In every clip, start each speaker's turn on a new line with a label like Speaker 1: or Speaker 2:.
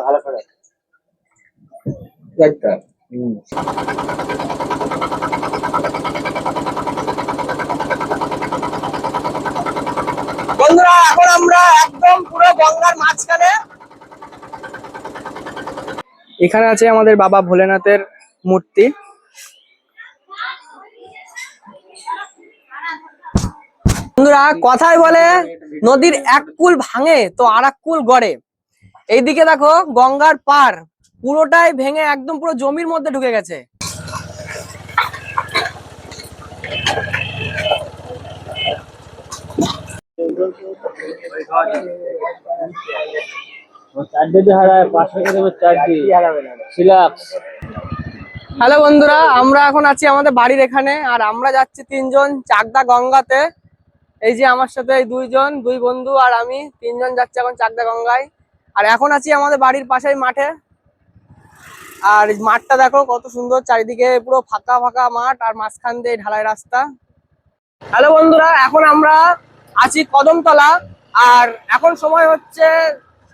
Speaker 1: ভালো করে বন্ধুরা, এখন আমরা একদম পুরো গঙ্গার মাঝখানে।
Speaker 2: এখানে আছে আমাদের বাবা ভোলেনাথের মূর্তি।
Speaker 1: বন্ধুরা, কথায় বলে নদীর এক কুল ভাঙে তো আর এক কুল গড়ে। এইদিকে দেখো গঙ্গার পার পুরোটাই ভেঙে একদম পুরো জমির মধ্যে ঢুকে গেছে। হ্যালো বন্ধুরা, আমরা এখন আছি আমাদের বাড়ির এখানে, আর আমরা যাচ্ছি তিনজন চাকদা গঙ্গাতে। এই যে আমার সাথে এই দুই বন্ধু আর আমি তিনজন যাচ্ছি এখন চাকদা গঙ্গায়। আর এখন আছি আমাদের বাড়ির পাশেই মাঠে। আর মাঠটা দেখো কত সুন্দর, চারিদিকে পুরো ফাঁকা ফাঁকা মাঠ আর মাঝখান দিয়ে ঢালাই রাস্তা। হ্যালো বন্ধুরা, এখন আমরা আছি কদমতলা। আর এখন সময় হচ্ছে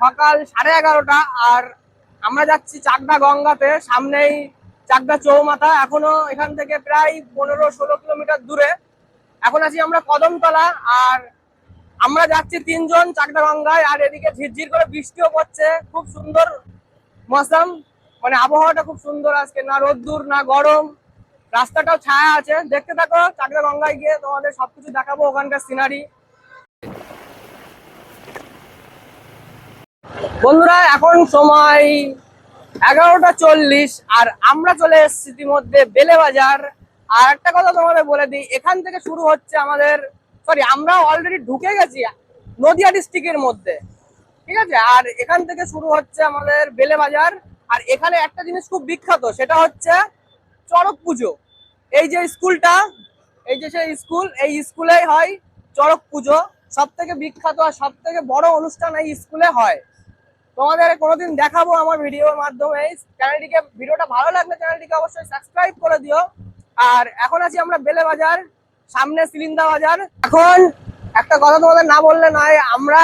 Speaker 1: সকাল 11:30। আর আমরা যাচ্ছি চাকদা গঙ্গাতে, সামনেই চাকদা চৌমাথা। এখনো এখান থেকে প্রায় 15-16 কিলোমিটার দূরে। এখন আছি আমরা কদমতলা, আর আমরা যাচ্ছি তিনজন চাকদা গঙ্গায়। আর এদিকে ঝিরঝির করে বৃষ্টিও পড়ছে, খুব সুন্দর মৌসুম, মানে আবহাওয়াটা খুব সুন্দর আজকে, না রোদ্দুর না গরম, রাস্তাটাও ছায়া আছে। দেখতে থাকো, চাকদা গঙ্গায় গিয়ে তোমাদের সবকিছু দেখাবো, ওখানকার সিনারি। বন্ধুরা, এখন সময় 11:40, আর আমরা চলে এসেছি ইতিমধ্যে বেলে বাজার। আর একটা কথা তোমাদের বলে দিই, এখান থেকে শুরু হচ্ছে আমাদের, সরি, আমরা অলরেডি ঢুকে গেছি নদিয়া ডিস্ট্রিক্টের মধ্যে, ঠিক আছে। আর এখান থেকে শুরু হচ্ছে আমাদের বেলে বাজার। আর এখানে একটা জিনিস খুব বিখ্যাত, সেটা হচ্ছে চড়ক পুজো। এই যে স্কুলটা, এই যে সেই স্কুল, এই স্কুলেই হয় চড়ক পুজো। সব থেকে বিখ্যাত আর সব থেকে বড় অনুষ্ঠান এই স্কুলে হয়। তোমাদের কোনোদিন দেখাবো আমার ভিডিওর মাধ্যমে। চ্যানেলটিকে, ভিডিওটা ভালো লাগলে চ্যানেলটিকে অবশ্যই সাবস্ক্রাইব করে দিও। আর এখন আছি আমরা বেলে বাজার, সামনে সিলিন্দা বাজার। এখন একটা কথা তোমাদের না বললে নয়, আমরা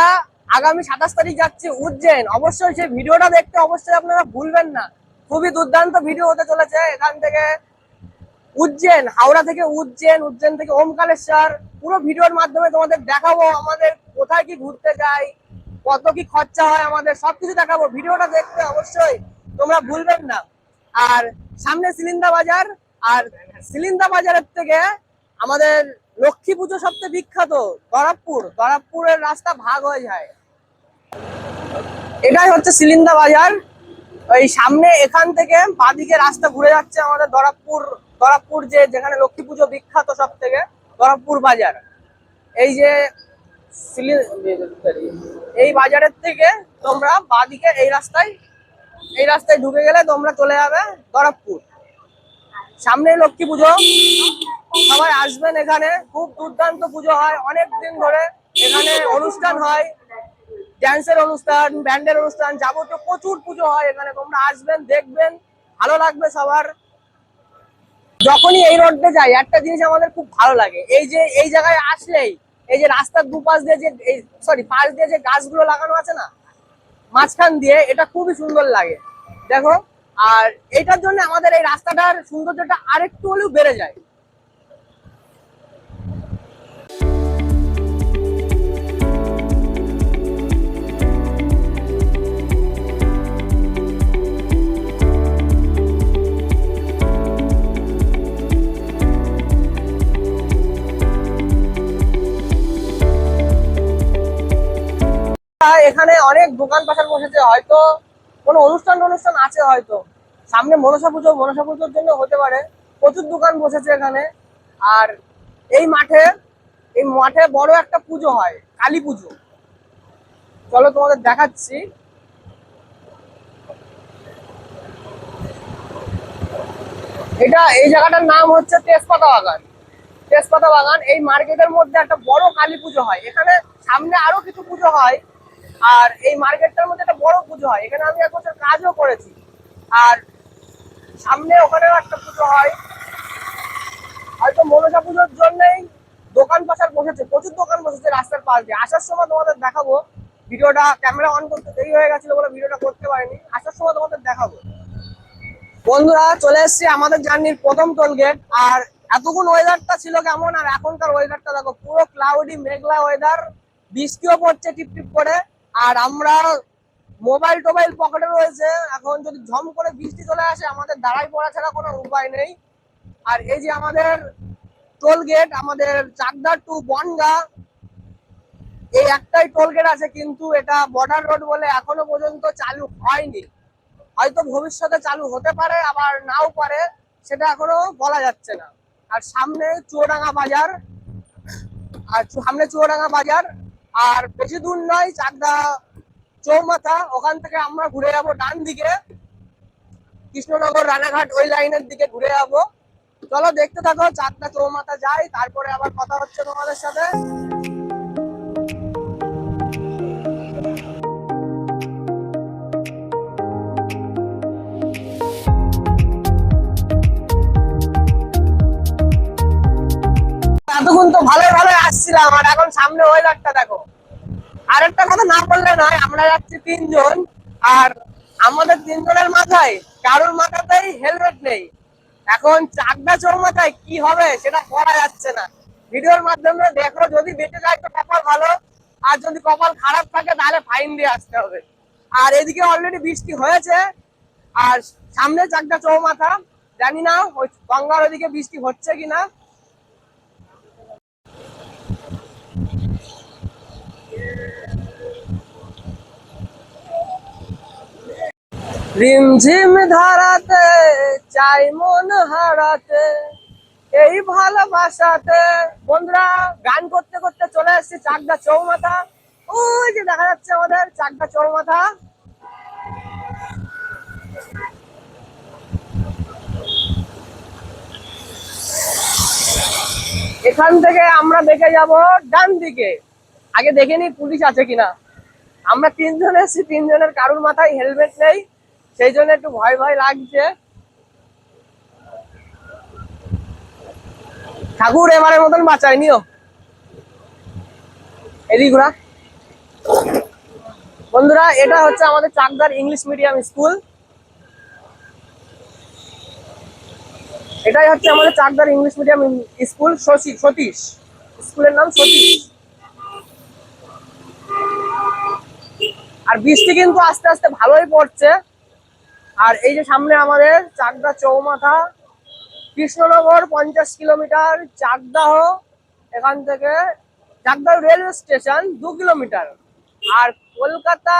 Speaker 1: আগামী 27 তারিখ যাচ্ছি উজ্জৈন। অবশ্যই সেই ভিডিওটা দেখতে অবশ্যই আপনারা ভুলবেন না। খুবই দুর্দান্ত ভিডিও হতে চলেছে। এখান থেকে উজ্জৈন, হাওড়া থেকে উজ্জৈন, উজ্জৈন থেকে ওমকারেশ্বর, পুরো ভিডিওর মাধ্যমে তোমাদের দেখাবো আমাদের কোথায় কি ঘুরতে যাই, কত কি খরচা হয়, আমাদের সবকিছু দেখাবো। ভিডিওটা দেখতে অবশ্যই তোমরা ভুলবেন না। আর সামনে সিলিন্দা বাজার, আর সিলিন্দা বাজারের থেকে আমাদের লক্ষ্মী পুজো সবচেয়ে বিখ্যাত গরাবপুর। গরাবপুরের রাস্তা ভাগ হয়ে যায়, এটাই হচ্ছে সিলিন্দা বাজার। ওই সামনে এখান থেকে বাঁদিকে রাস্তা ঘুরে যাচ্ছে আমাদের দরাবপুর। দরাবপুর যেখানে লক্ষ্মী পুজো বিখ্যাত সব থেকে, দরাবপুর বাজার। এই যে এই বাজারের থেকে তোমরা বাঁদিকে এই রাস্তায় ঢুকে গেলে তোমরা চলে যাবে দরাবপুর। সামনে লক্ষ্মী পুজো, সবাই আসবেন এখানে। খুব দুর্দান্ত পুজো হয়, অনেক দিন ধরে এখানে অনুষ্ঠান হয়, ড্যান্সের অনুষ্ঠান, ব্যান্ডের অনুষ্ঠান, যাবতীয় প্রচুর পুজো হয় এখানে। তোমরা আসবেন, দেখবেন, ভালো লাগবে সবার। যখনই এই রোডে যাই একটা জিনিস আমাদের খুব ভালো লাগে, এই যে এই জায়গায় আসলেই এই যে রাস্তার দুপাশ দিয়ে যে পাশ দিয়ে যে গাছগুলো লাগানো আছে না মাঝখান দিয়ে, এটা খুবই সুন্দর লাগে দেখো। আর এটার জন্য আমাদের এই রাস্তাটার সৌন্দর্যটা আরেকটু হলেও বেড়ে যায়। এখানে অনেক দোকান পাশার বসেছে, হয়তো কোনো অনুষ্ঠান আছে হয়তো। সামনে মনসা পুজোর জন্য হতে পারে, প্রচুর দোকান বসেছে এখানে। আর এই মাঠে বড় একটা পুজো হয়, কালী পুজো। চলো তোমাদের দেখাচ্ছি। এই জায়গাটার নাম হচ্ছে তেজপাতা বাগান। তেজপাতা বাগান, এই মার্কেটের মধ্যে একটা বড় কালী পুজো হয়। এখানে সামনে আরো কিছু পুজো হয়, আর এই মার্কেটটার মধ্যে একটা বড় পুজো হয়। এখানে আমি এক বছর কাজও করেছি। আর সামনে ওখানেও একটা পুজো হয়, হয়তো মনসা পুজোর জন্যই দোকান পাশার বসেছে, প্রচুর দোকান বসেছে রাস্তার পাশ দিয়ে। আসার সময় তোমাদের দেখাবো। ভিডিওটা ক্যামেরা অন করতে দেরি হয়ে গেছিল বলে ভিডিওটা করতে পারিনি। সময় তোমাদের দেখাবো। বন্ধুরা চলে এসেছি আমাদের জার্নির প্রথম টোল গেট। আর এতক্ষণ ওয়েদারটা ছিল কেমন, আর এখনকার ওয়েদারটা দেখো, পুরো ক্লাউডি মেঘলা ওয়েদার, বৃষ্টিও পড়ছে টিপ টিপ করে। আর আমরা মোবাইল টোবাইল পকেটে রয়েছে, এখন যদি ঝম করে বৃষ্টি চলে আসে আমাদের দাঁড়াই পড়া ছাড়া কোনো উপায় নেই। আর এই যে আমাদের টোল গেট, আমাদের চাকদা টু বনগা, এই একটাই টোল গেট আছে, কিন্তু এটা বর্ডার রোড বলে এখনো পর্যন্ত চালু হয়নি। হয়তো ভবিষ্যতে চালু হতে পারে, আবার নাও পারে, সেটা এখনো বলা যাচ্ছে না। আর সামনে চুয়াডাঙ্গা বাজার, আর বেশি দূর নয় চাকদা চৌমাথা, ওখান থেকে আমরা ঘুরে যাবো ডান দিকে, কৃষ্ণনগর রানাঘাট ওই লাইনের দিকে ঘুরে যাবো। চলো দেখতে থাকো, চাকদা চৌমাথা যাই, তারপরে আবার কথা হচ্ছে তোমাদের সাথে। এতক্ষণ তো ভালোই ভালোই আসছিলাম, আর এখন সামনে ওয়েদারটা দেখো। আর একটা কথা না বললে নয়, আমরা যাচ্ছি তিনজন, আর আমাদের তিনজনের মাথায় কারোর মাথাতেই হেলমেট নেই। এখন চাকদা চৌমাথায় কি হবে সেটা করা যাচ্ছে না। ভিডিওর মাধ্যমে দেখো, যদি বেঁচে যায় তো কপাল ভালো, আর যদি কপাল খারাপ থাকে তাহলে ফাইন দিয়ে আসতে হবে। আর এদিকে অলরেডি বৃষ্টি হয়েছে, আর সামনে চাকদা চৌমাথা, জানি না ওই গঙ্গার ওদিকে বৃষ্টি হচ্ছে কিনা। রিমঝিম ধারাতে চাই মন হারাতে, এই ভালোবাসাতে। বন্ধুরা গান করতে করতে চলে এসেছি চাকদা চৌমাথা। ওই যে দেখা যাচ্ছে আমাদের চাকদা চৌমাথা। এখান থেকে আমরা দেখে যাব ডান দিকে। আগে দেখে নি পুলিশ আছে কিনা। আমরা তিনজন এসেছি, তিনজনের কারুর মাথায় হেলমেট নেই, সেই জন্য একটু ভয় ভয় লাগছে। ঠাকুর এবারের মতন বাঁচায় নিও। এদিক ঘোরা। বন্ধুরা এটা হচ্ছে আমাদের চাকদার ইংলিশ মিডিয়াম স্কুল। এটাই হচ্ছে আমাদের চাকদার ইংলিশ মিডিয়াম স্কুল, সতীশ স্কুলের নাম সতীশ। আর বৃষ্টি কিন্তু আস্তে আস্তে ভালোই পড়ছে। আর এই যে সামনে আমাদের চাকদা চৌমাথা, কৃষ্ণনগর 50 কিলোমিটার, চাকদাহ এখান থেকে, চাকদা রেলওয়ে স্টেশন 2 কিলোমিটার, আর কলকাতা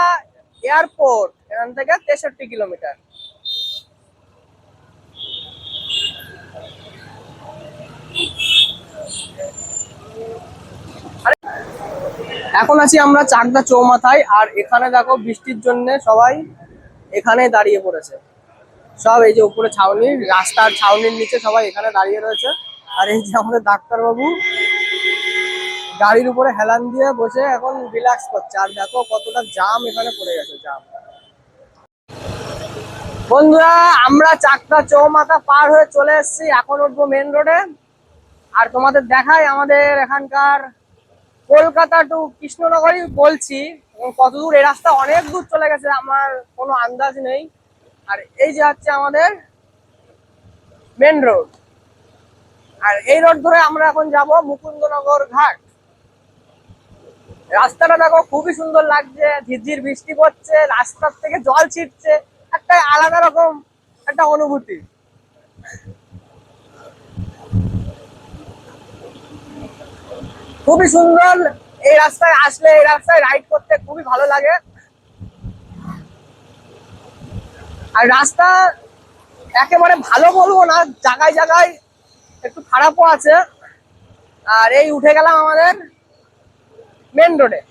Speaker 1: এয়ারপোর্ট এখান থেকে 63 কিলোমিটার। এখন আছি আমরা চাকদা চৌমাথায়, আর এখানে দেখো বৃষ্টির জন্য সবাই এখানে দাঁড়িয়ে পড়েছে। সব এই যে উপরে ছাউনি, রাস্তার ছাউনির নিচে সবাই এখানে দাঁড়িয়ে রয়েছে। আর এই যে আমাদের ডাক্তারবাবু গাড়ির উপরে হেলান দিয়ে বসে এখন রিল্যাক্স করছে। আর দেখো কতটা জাম এখানে পড়ে গেছে, জাম। বন্ধুরা আমরা চাকদা চৌমাথা পার হয়ে চলে এসেছি, এখন উঠবো মেন রোডে। আর তোমাদের দেখাই আমাদের এখানকার কলকাতা টু কৃষ্ণনগরই বলছি, কত দূর, এই রাস্তা অনেক দূর চলে গেছে, আমার কোনো আন্দাজ নেই। আর এই যে হচ্ছে আমাদের মেন রোড, আর এই রোড ধরে আমরা এখন যাব মুকুন্দনগর ঘাট। রাস্তাটা দেখো খুবই সুন্দর লাগছে, ঝিরঝির বৃষ্টি পড়ছে, রাস্তার থেকে জল ছিটছে, একটা আলাদা রকম একটা অনুভূতি। খুবই সুন্দর, এই রাস্তায় আসলে, এই রাস্তায় রাইড করতে খুবই ভালো লাগে। আর রাস্তা একেবারে ভালো বলবো না, জায়গায় জায়গায় একটু খারাপও আছে। আর এই উঠে গেলাম আমাদের মেন রোডে।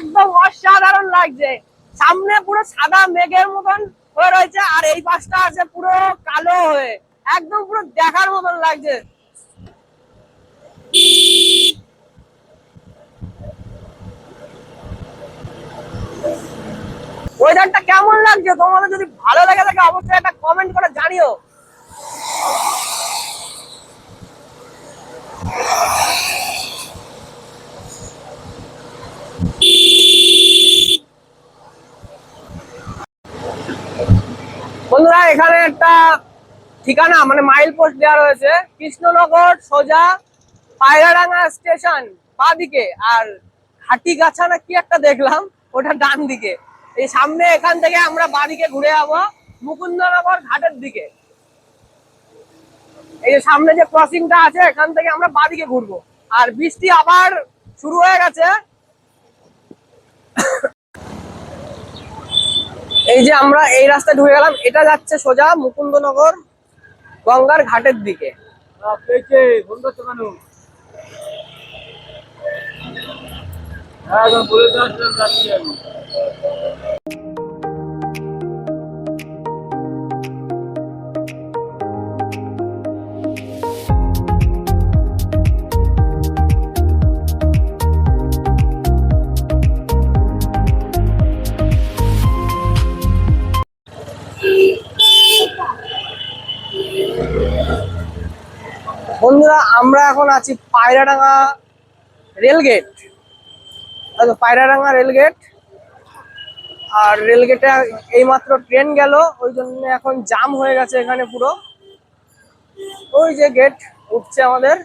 Speaker 1: একদম অসাধারণ লাগছে, সামনে পুরো সাদা মেঘের মতন হয়ে রয়েছে, আর এই পাশটা আছে পুরো কালো হয়ে, একদম পুরো দেখার মতন লাগছে। ওয়েদারটা কেমন লাগছে তোমাদের? যদি ভালো লাগে থাকে অবশ্যই একটা কমেন্ট করে জানিও। বন্ধুরা এখানে একটা ঠিকানা মানে মাইল পোস্ট দেওয়া রয়েছে, কৃষ্ণনগর সোজা পায়রাডাঙ্গা স্টেশন বাঁ দিকে, আর হাটিগাছা না কি একটা দেখলাম ওটা ডান দিকে। এই সামনে এখান থেকে আমরা বাঁদিকে ঘুরে যাবো মুকুন্দনগর ঘাটের দিকে। এই যে সামনে যে ক্রসিংটা আছে এখান থেকে আমরা বাঁদিকে ঘুরবো। আর বৃষ্টি আবার শুরু হয়ে গেছে। এই যে আমরা এই রাস্তায় ঢুকে গেলাম, এটা যাচ্ছে সোজা মুকুন্দনগর গঙ্গার ঘাটের দিকে। বন্ধুরা আমরা এখন আছি পায়রাডাঙ্গা রেলগেট। পায়রাডাঙ্গা রেলগেট, আর রেলগেটে এইমাত্র ট্রেন গেল, ওই জন্য এখন জাম হয়ে গেছে এখানে পুরো। ওই যে গেট উঠছে আমাদের।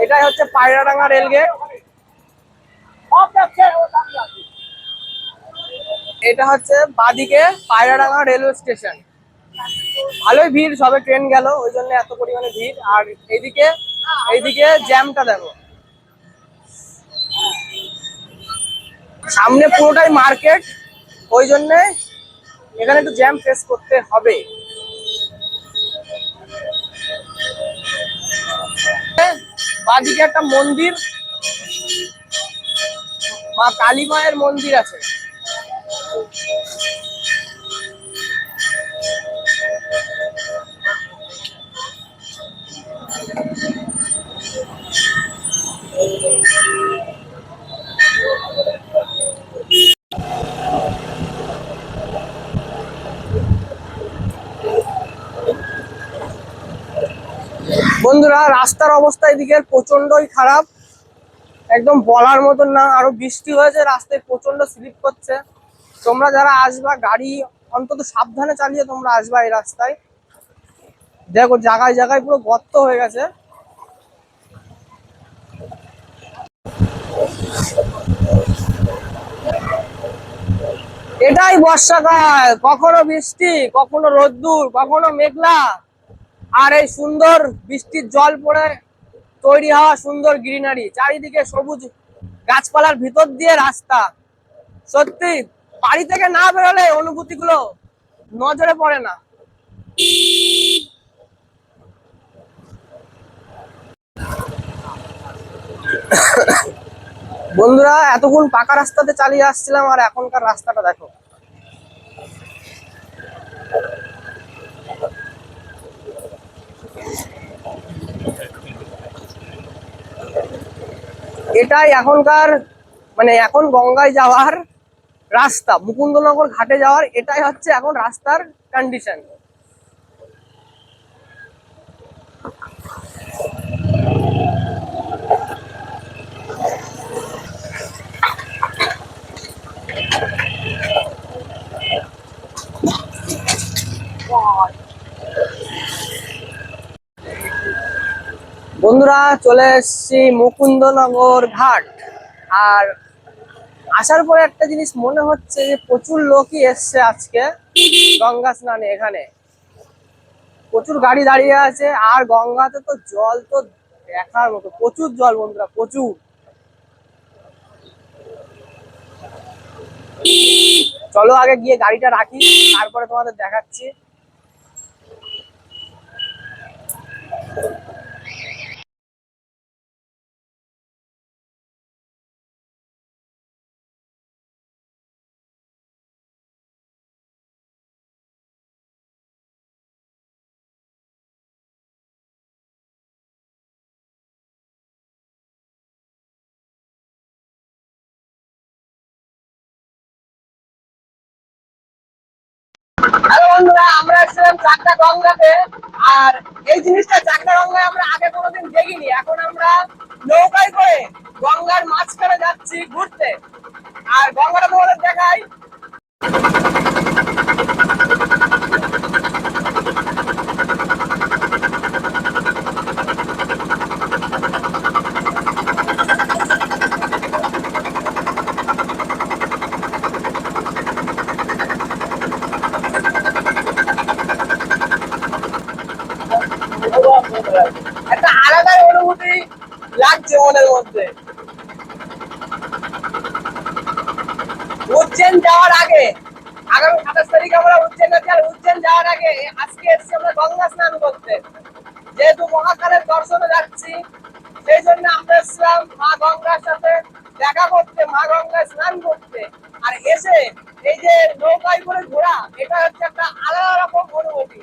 Speaker 1: এটাই হচ্ছে পায়রাডাঙ্গা রেলগেট। এটা হচ্ছে বাদিকে পায়রাডাঙ্গা রেলওয়ে স্টেশন। ভালোই ভিড়, সবে ট্রেন গেল ওই জন্য এত পরিমাণে ভিড়। আর এইদিকে এইদিকে জ্যামটা দেখো, সামনে পুরোটাই মার্কেট, ওই জন্য এখানে একটু জ্যাম ফেস করতে হবে। বাদিকে একটা মন্দির, মা কালী মায়ের মন্দির আছে। বন্ধুরা রাস্তার অবস্থা এদিকে প্রচন্ডই খারাপ, একদম বলার মতন না। আরো বৃষ্টি হয়েছে, রাস্তায় প্রচন্ড স্লিপ করছে। তোমরা যারা আসবা গাড়ি অন্তত সাবধানে চালিয়ে তোমরা আসবা এই রাস্তায়। দেখো জায়গায় জায়গায় পুরো গর্ত হয়ে গেছে। এটাই বর্ষাকাল, কখনো বৃষ্টি, কখনো রোদ্দুর, কখনো মেঘলা। আর এই সুন্দর বৃষ্টির জল পড়ে তৈরি হওয়া সুন্দর গ্রিনারি, চারিদিকে সবুজ গাছপালার ভিতর দিয়ে রাস্তা। সত্যি বাড়ি থেকে না বেরোলে অনুভূতি গুলো নজরে পড়ে না। বন্ধুরা এতক্ষণ পাকা রাস্তাতে চালিয়ে আসছিলাম, আর এখনকার রাস্তাটা দেখো। এটাই এখনকার মানে এখন গঙ্গায় যাওয়ার রাস্তা, মুকুন্দনগর ঘাটে যাওয়ার এটাই হচ্ছে এখন রাস্তার কন্ডিশন। বন্ধুরা চলে এসেছি মুকুন্দনগর ঘাট। আর আসার পরে একটা জিনিস মনে হচ্ছে যে প্রচুর লোকই এসছে আজকে গঙ্গা স্নানে। এখানে প্রচুর গাড়ি দাঁড়িয়ে আছে, আর গঙ্গাতে তো জল তো দেখার মতো, প্রচুর জল বন্ধুরা, প্রচুর। চলো আগে গিয়ে গাড়িটা রাখি, তারপরে তোমাদের দেখাচ্ছি। বন্ধুরা, আমরা এসেছিলাম চাকদা গঙ্গাতে। আর এই জিনিসটা চাকদা গঙ্গায় আমরা আগে কোনোদিন দেখিনি। এখন আমরা নৌকায় করে গঙ্গার মাঝখানে যাচ্ছি ঘুরতে। আর গঙ্গাটা তোমাদের দেখাই। একটা আলাদা অনুভূতি লাগছে মনের মধ্যে। উজ্জৈন যাওয়ার আগে, আগামী 27 তারিখ আমরা উজ্জৈন আছি। আর উজ্জৈন যাওয়ার আগে আজকে এসেছি আমরা গঙ্গা স্নান করতে। যেহেতু মহাকালের দর্শনে যাচ্ছি, সেই জন্য আমরা এসেছিলাম মা গঙ্গার সাথে দেখা করতে, মা গঙ্গায় স্নান করতে। আর এসে এই যে নৌকায় করে ঘোরা, এটা হচ্ছে একটা আলাদা রকম অনুভূতি।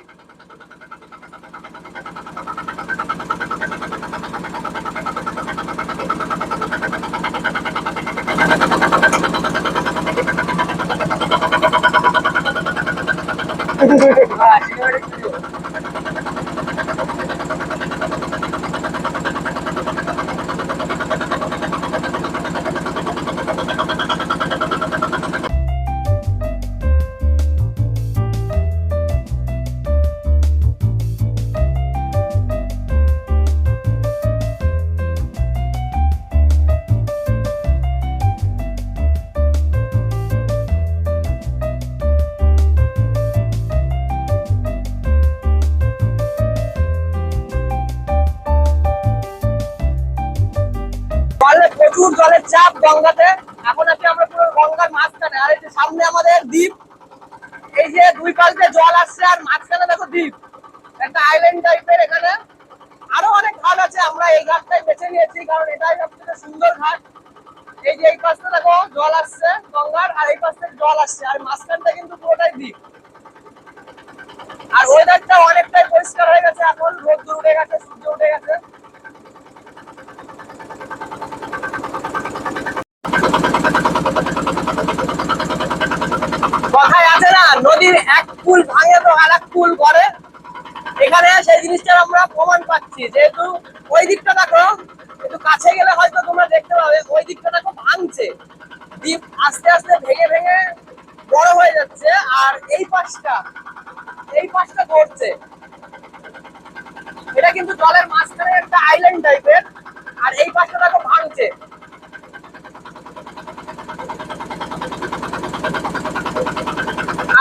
Speaker 1: প্রচুর জলের চাপ গঙ্গাতে। এখন আছি আমরা পুরো গঙ্গার মাঝখানে। আর এই যে সামনে আমাদের দ্বীপ, এই যে দুই পাশ দিয়ে জল আসছে আর মাঝখানে দেখো দ্বীপ, একটা আইল্যান্ড টাইপের। এখানে আরো অনেক ঘাট আছে, আমরা এই ঘাটটাই বেছে নিয়েছি কারণ এটাই সবথেকে সুন্দর ঘাট। এই যে এই পাশটা দেখো জল আসছে গঙ্গার, আর এই পাশ থেকে জল আসছে, আর মাঝখানটা কিন্তু পুরোটাই দ্বীপ। আর ওয়েদারটা অনেকটাই পরিষ্কার হয়ে গেছে, এখন রোদ্দুর উঠে গেছে, সূর্য উঠে গেছে। কথায় আছে না, নদীর এক কুল ভাঙে তো আর এক কুল করে। এখানে সেই জিনিসটা আমরা প্রমাণ পাচ্ছি। যেহেতু ওই দিকটা দেখো, একটু কাছে গেলে হয়তো তোমরা দেখতে পাবে, ওই দিকটা দেখো ভাঙছে, দ্বীপ আস্তে আস্তে ভেঙে ভেঙে বড় হয়ে যাচ্ছে। আর এই পাশটা ঘটছে। এটা কিন্তু জলের মাঝখানে একটা আইল্যান্ড টাইপের, আর এই পাশটা দেখো ভাঙছে।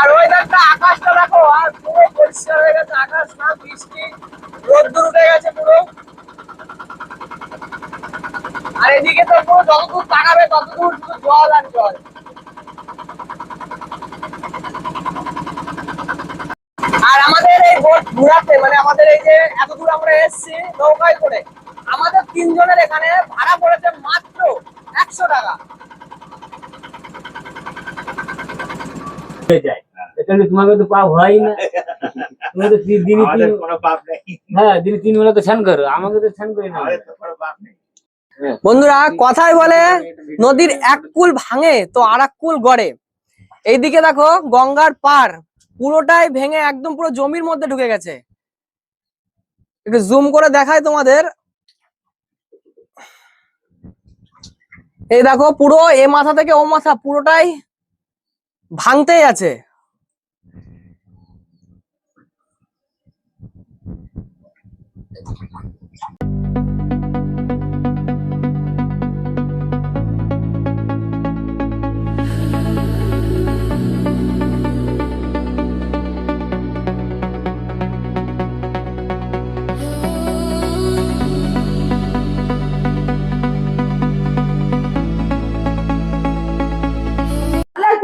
Speaker 1: আর ওয়েদারটা, আকাশটা দেখো, আর পুরো পরিষ্কার হয়ে গেছে। আকাশ না বৃষ্টি, রোদ্দুর উঠে গেছে পুরো। আর এদিকে তো পুরো যতদূর তাকাবে ততদূর শুধু জল আর জল। আর আমাদের এই বোট ঘোরাতে, মানে আমাদের এই যে এতদূর আমরা এসেছি নৌকায় করে, আমাদের তিনজনের এখানে ভাড়া পড়েছে মাত্র 100 টাকা।
Speaker 3: তোমাকে তো পাপ হয় না। তুমি তো দিনে
Speaker 4: কোনো পাপ নেই,
Speaker 3: হ্যাঁ দিনে 3 বেলা তো স্নান করো, আমাকে তো স্নান করি না।
Speaker 4: আমাদের তো কোনো পাপ নেই।
Speaker 1: বন্ধুরা, কথায় বলে নদীর এক কুল ভাঙে তো আর এক কুল গড়ে। এইদিকে দেখো গঙ্গার পার পুরোটাই ভেঙে একদম পুরো জমির মধ্যে ঢুকে গেছে। একটু জুম করে দেখাই তোমাদের। এই দেখো পুরো এ মাথা থেকে ও মাথা পুরোটাই ভাঙতেই আছে।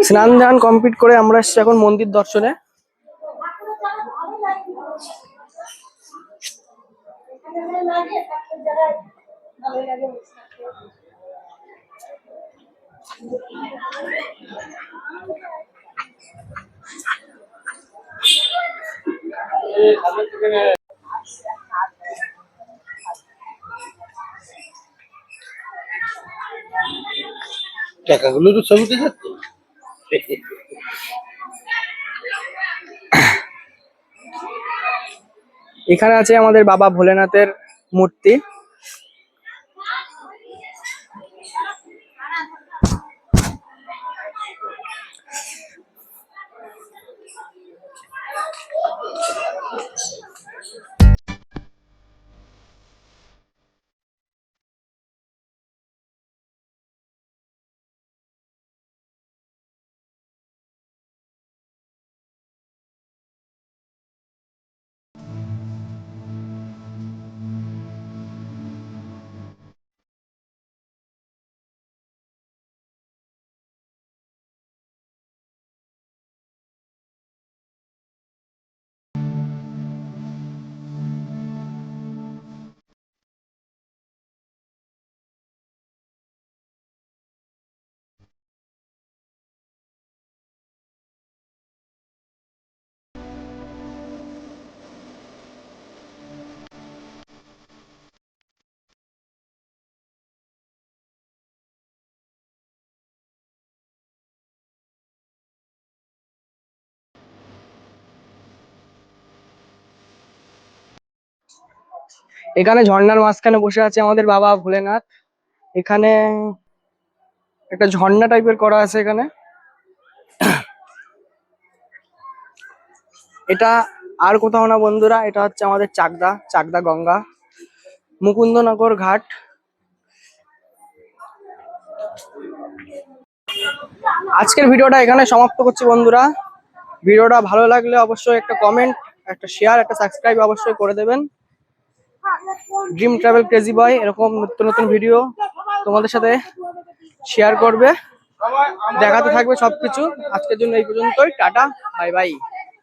Speaker 1: স্নান ধান কমপ্লিট করে আমরা এসেছি এখন মন্দির দর্শনে।
Speaker 4: টাকাগুলো তো ছবিতে যাচ্ছে।
Speaker 2: এখানে আছে আমাদের বাবা ভোলেনাথের মূর্তি। এখানে ঝর্ণার মাঝখানে বসে আছে আমাদের বাবা ভোলেনাথ। এখানে একটা ঝর্ণা টাইপের করা আছে এখানে। এটা আর কোথাও না বন্ধুরা, এটা হচ্ছে আমাদের চাকদা, চাকদা গঙ্গা, মুকুন্দনগর ঘাট। আজকের ভিডিওটা এখানে সমাপ্ত করছি বন্ধুরা। ভিডিওটা ভালো লাগলে অবশ্যই একটা কমেন্ট, একটা শেয়ার, একটা সাবস্ক্রাইব অবশ্যই করে দেবেন। ড্রিম ট্রাভেল ক্রেজি বয় এরকম নতুন নতুন ভিডিও তোমাদের সাথে শেয়ার করবে, দেখাতে থাকবে সবকিছু। আজকের জন্য এই পর্যন্তই, টাটা, বাই বাই।